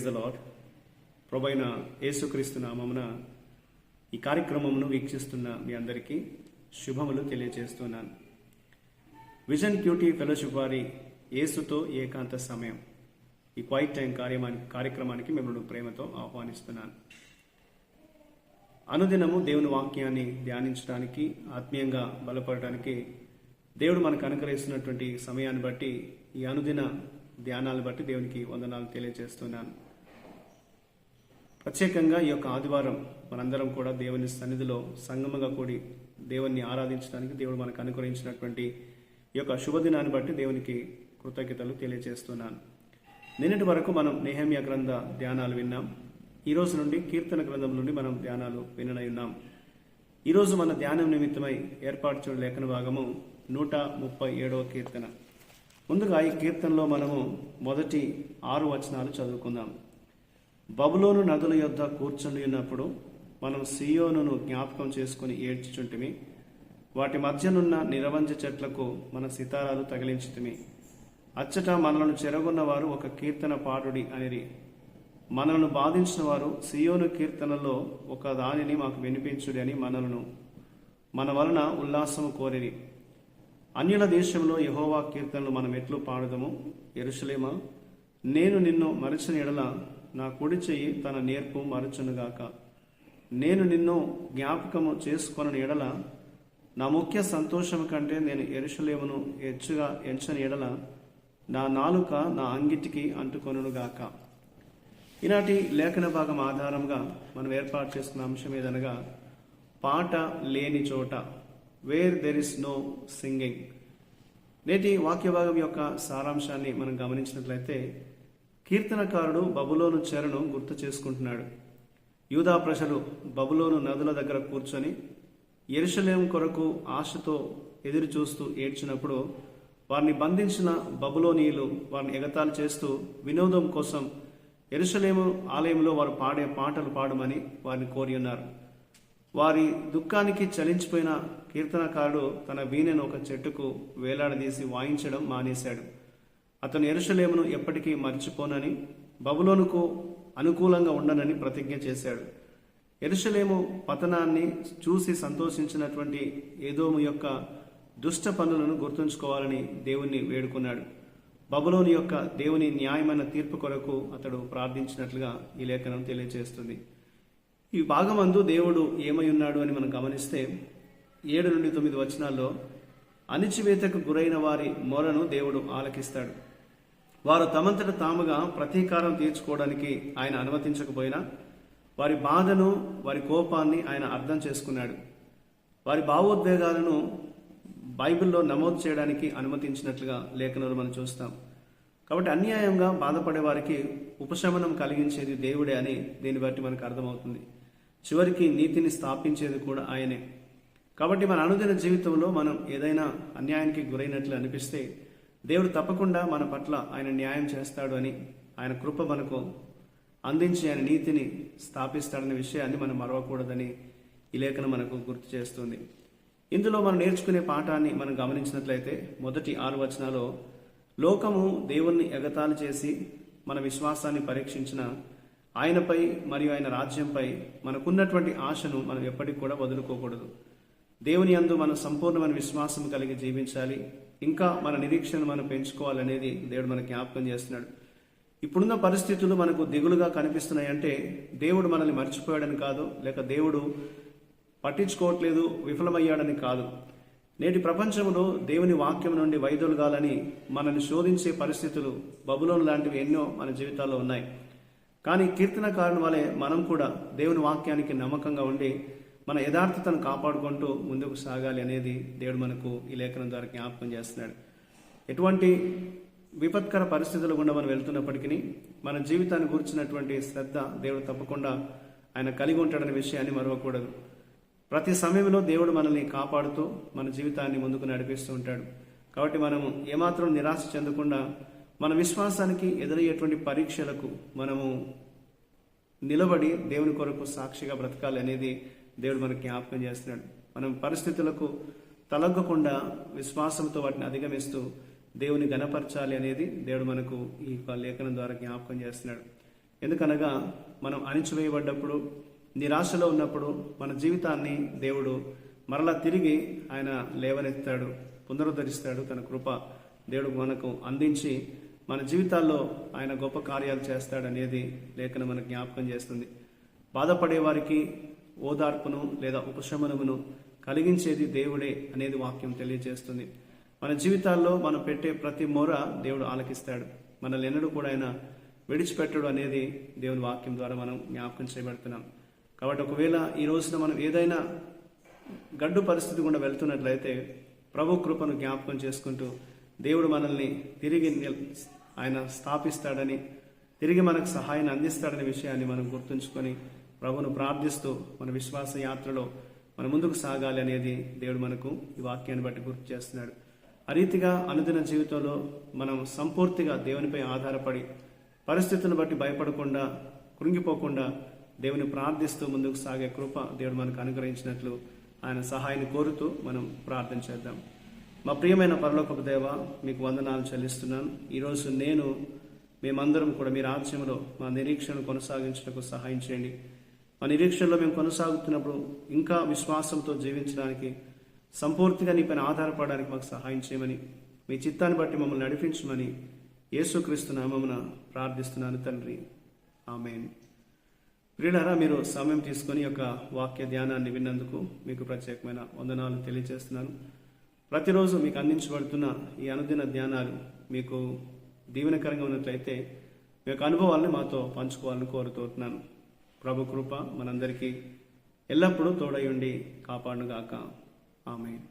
Praise the lord. ప్రభువైన యేసుక్రీస్తు నామమున ఈ కార్యక్రమమును వీక్షిస్తున్న మీ అందరికీ శుభములు తెలియజేస్తున్నాను. విజన్ క్యూటీ ఫెలోషిప్ వారి యేసుతో ఏకాంత సమయం ఈ క్వైట్ టైం కార్యక్రమానికి మిమ్మల్ని ప్రేమతో ఆహ్వానిస్తున్నాను. అనుదినము దేవుని వాక్యాన్ని ధ్యానించడానికి, ఆత్మీయంగా బలపడటానికి దేవుడు మనకు అనుగ్రహిస్తున్నటువంటి సమయాన్ని బట్టి, ఈ అనుదిన ధ్యానాలను బట్టి దేవునికి వందనాలు తెలియజేస్తున్నాను. ప్రత్యేకంగా ఈ యొక్క ఆదివారం మనందరం కూడా దేవుని సన్నిధిలో సంగమంగా కూడి దేవుణ్ణి ఆరాధించడానికి దేవుడు మనకు అనుగ్రహించినటువంటి ఈ యొక్క శుభదినాన్ని బట్టి దేవునికి కృతజ్ఞతలు తెలియజేస్తున్నాను. నిన్నటి వరకు మనం నెహెమ్యా గ్రంథ ధ్యానాలు విన్నాం. ఈ రోజు నుండి కీర్తన గ్రంథం నుండి మనం ధ్యానాలు విననున్నాం. ఈరోజు మన ధ్యానం నిమిత్తమై ఏర్పాటు చేయడం లేఖన భాగము 137వ కీర్తన. ముందుగా ఈ కీర్తనలో మనము మొదటి 6 వచనాలు చదువుకుందాం. బబులోను నదుల యొద్ద కూర్చుని ఉన్నప్పుడు మనం సియోనును జ్ఞాపకం చేసుకుని ఏడ్చుచుంటిమి. వాటి మధ్యనున్న నిరవంజ చెట్లకు మన సితారాలు తగిలించితిమి. అచ్చట మనలను చెరగొన్న వారు ఒక కీర్తన పాడుడి అనిరి. మనలను బాధించిన వారు సియోను కీర్తనలో ఒక దానిని మాకు వినిపించుడి అని మన వలన ఉల్లాసము కోరిరి. అన్యుల దేశంలో యెహోవా కీర్తనలు మనం ఎట్లు పాడుదము? యెరూషలేమా, నేను నిన్ను మరచిన ఎడల నా కుడి చెయ్యి తన నేర్పు మరచునుగాక. నేను నిన్ను జ్ఞాపకము చేసుకొనని ఎడల నా ముఖ్య సంతోషము కంటే నేను యెరూషలేమును హెచ్చుగా ఎంచని ఎడల నా నాలుక నా అంగిటికి అంటుకొనుగాక. ఈనాటి లేఖన భాగం ఆధారంగా మనం ఏర్పాటు చేసుకున్న అంశం ఏదనగా పాట లేని చోట, where there is no singing. నేటి వాక్య భాగం యొక్క సారాంశాన్ని మనం గమనించినట్లయితే, కీర్తనకారుడు బబులోను చెరను గుర్తు చేసుకుంటున్నాడు. యూదా ప్రజలు బబులోను నదుల దగ్గర కూర్చొని యెరూషలేము కొరకు ఆశతో ఎదురు చూస్తూ ఏడ్చినప్పుడు వారిని బంధించిన బబులోనీయులు వారిని ఎగతాళి చేస్తూ వినోదం కోసం యెరూషలేము ఆలయంలో వారు పాడే పాటలు పాడమని వారిని కోరి ఉన్నారు. వారి దుఃఖానికి చలించిపోయిన కీర్తనకారుడు తన వీణెను ఒక చెట్టుకు వేలాడదీసి వాయించడం మానేశాడు. అతను యెరూషలేమును ఎప్పటికీ మర్చిపోనని, బబులోనుకు అనుకూలంగా ఉండనని ప్రతిజ్ఞ చేశాడు. యెరూషలేము పతనాన్ని చూసి సంతోషించినటువంటి ఏదోము యొక్క దుష్ట పనులను గుర్తుంచుకోవాలని దేవుణ్ణి వేడుకున్నాడు. బబులోను యొక్క దేవుని న్యాయమైన తీర్పు కొరకు అతడు ప్రార్థించినట్లుగా ఈ లేఖనం తెలియజేస్తుంది. ఈ భాగమందు దేవుడు ఏమై ఉన్నాడు అని మనం గమనిస్తే 7 నుండి 9 వచనాల్లో అణిచివేతకు గురైన వారి మొరను దేవుడు ఆలకిస్తాడు. వారు తమంతట తాముగా ప్రతీకారం తీర్చుకోవడానికి ఆయన అనుమతించకపోయినా వారి బాధను, వారి కోపాన్ని ఆయన అర్థం చేసుకున్నాడు. వారి భావోద్వేగాలను బైబిల్లో నమోదు చేయడానికి అనుమతించినట్లుగా లేఖనాలు మనం చూస్తాం. కాబట్టి అన్యాయంగా బాధపడే వారికి ఉపశమనం కలిగించేది దేవుడే అని దీన్ని బట్టి మనకు అర్థమవుతుంది. చివరికి నీతిని స్థాపించేది కూడా ఆయనే. కాబట్టి మన అనుదిన జీవితంలో మనం ఏదైనా అన్యాయానికి గురైనట్లు అనిపిస్తే దేవుడు తప్పకుండా మన పట్ల ఆయన న్యాయం చేస్తాడు అని, ఆయన కృప మనకు అందించి ఆయన నీతిని స్థాపిస్తాడనే విషయాన్ని మనం మరవకూడదని ఈ లేఖనం మనకు గుర్తు చేస్తుంది. ఇందులో మనం నేర్చుకునే పాఠాన్ని మనం గమనించినట్లయితే మొదటి 6 వచనాల్లో లోకము దేవుణ్ణి ఎగతాళి చేసి మన విశ్వాసాన్ని పరీక్షించిన ఆయనపై మరియు ఆయన రాజ్యంపై మనకున్నటువంటి ఆశను మనం ఎప్పటికి కూడా వదులుకోకూడదు. దేవుని యందు మనం సంపూర్ణమైన విశ్వాసం కలిగి జీవించాలి. ఇంకా మన నిరీక్షను మనం పెంచుకోవాలనేది దేవుడు మనకు జ్ఞాపకం చేస్తున్నాడు. ఇప్పుడున్న పరిస్థితులు మనకు దిగులుగా కనిపిస్తున్నాయంటే దేవుడు మనల్ని మర్చిపోయాడని కాదు, లేక దేవుడు పట్టించుకోవట్లేదు, విఫలమయ్యాడని కాదు. నేటి ప్రపంచంలో దేవుని వాక్యం నుండి వైదొలగాలని మనల్ని శోధించే పరిస్థితులు బబులోను లాంటివి ఎన్నో మన జీవితాల్లో ఉన్నాయి. కానీ కీర్తనకారుని వలె మనం కూడా దేవుని వాక్యానికి నమ్మకంగా ఉండి మన యథార్థతను కాపాడుకుంటూ ముందుకు సాగాలి అనేది దేవుడు మనకు ఈ లేఖనం ద్వారా జ్ఞాపకం చేస్తున్నాడు. ఎటువంటి విపత్కర పరిస్థితులు గుండా మనం వెళ్తున్నప్పటికీ మన జీవితాన్ని గురించినటువంటి శ్రద్ధ దేవుడు తప్పకుండా ఆయన కలిగి ఉంటాడనే విషయాన్ని మరవకూడదు. ప్రతి సమయంలో దేవుడు మనల్ని కాపాడుతూ మన జీవితాన్ని ముందుకు నడిపిస్తూ ఉంటాడు. కాబట్టి మనము ఏమాత్రం నిరాశ చెందకుండా మన విశ్వాసానికి ఎదురయ్యేటువంటి పరీక్షలకు మనము నిలబడి దేవుని కొరకు సాక్షిగా బ్రతకాలి అనేది దేవుడు మనకి జ్ఞాపకం చేస్తున్నాడు. మనం పరిస్థితులకు తలగ్గకుండా విశ్వాసంతో వాటిని అధిగమిస్తూ దేవుని గణపరచాలి అనేది దేవుడు మనకు ఈ లేఖనం ద్వారా జ్ఞాపకం చేస్తున్నాడు. ఎందుకనగా మనం అణిచివేయబడ్డప్పుడు, నిరాశలో ఉన్నప్పుడు మన జీవితాన్ని దేవుడు మరలా తిరిగి ఆయన లేవనెత్తాడు, పునరుద్ధరిస్తాడు. తన కృప దేవుడు మనకు అందించి మన జీవితాల్లో ఆయన గొప్ప కార్యాలు చేస్తాడనేది లేఖనం మనకు జ్ఞాపకం చేస్తుంది. బాధపడే వారికి ఓదార్పును లేదా ఉపశమనమును కలిగించేది దేవుడే అనేది వాక్యం తెలియజేస్తుంది. మన జీవితాల్లో మనం పెట్టే ప్రతి మొర దేవుడు ఆలకిస్తాడు. మనల్ని ఎన్నడూ కూడా ఆయన విడిచిపెట్టడు అనేది దేవుని వాక్యం ద్వారా మనం జ్ఞాపకం చేయబడుతున్నాం. కాబట్టి ఒకవేళ ఈ రోజున మనం ఏదైనా గడ్డు పరిస్థితి గుండా వెళ్తున్నట్లయితే ప్రభు కృపను జ్ఞాపకం చేసుకుంటూ దేవుడు మనల్ని తిరిగి ఆయన స్థాపిస్తాడని, తిరిగి మనకు సహాయాన్ని అందిస్తాడనే విషయాన్ని మనం గుర్తుంచుకొని ప్రభును ప్రార్థిస్తూ మన విశ్వాస యాత్రలో మనం ముందుకు సాగాలి అనేది దేవుడు మనకు ఈ వాక్యాన్ని బట్టి గుర్తు చేస్తున్నాడు. ఆ రీతిగా అనుదిన జీవితంలో మనం సంపూర్తిగా దేవునిపై ఆధారపడి పరిస్థితులను బట్టి భయపడకుండా, కృంగిపోకుండా దేవుని ప్రార్థిస్తూ ముందుకు సాగే కృప దేవుడు మనకు అనుగ్రహించినట్లు ఆయన సహాయాన్ని కోరుతూ మనం ప్రార్థన చేద్దాం. మా ప్రియమైన పరలోకపు దేవ, మీకు వందనాలు చెల్లిస్తున్నాను. ఈరోజు మేమందరం కూడా మీ రాజ్యంలో మా నిరీక్షణను కొనసాగించడానికి సహాయం చేయండి. మా నిరీక్షణలో మేము కొనసాగుతున్నప్పుడు ఇంకా విశ్వాసంతో జీవించడానికి, సంపూర్తిగా నీ పైన ఆధారపడడానికి మాకు సహాయం చేయమని, మీ చిత్తాన్ని బట్టి మమ్మల్ని నడిపించమని యేసుక్రీస్తు నామమున ప్రార్థిస్తున్నాను తండ్రి, ఆమేన్. ప్రియులారా, మీరు సమయం తీసుకొని యొక్క వాక్య ధ్యానాన్ని విన్నందుకు మీకు ప్రత్యేకమైన వందనాలు తెలియజేస్తున్నాను. ప్రతిరోజు మీకు అందించబడుతున్న ఈ అనుదిన ధ్యానాలు మీకు దీవెనకరంగా ఉన్నట్లయితే మీ యొక్క అనుభవాలను మాతో పంచుకోవాలని కోరుతున్నాను. ప్రభు కృప మనందరికీ ఎల్లప్పుడూ తోడై ఉండి కాపాడుగాక. ఆమేన్.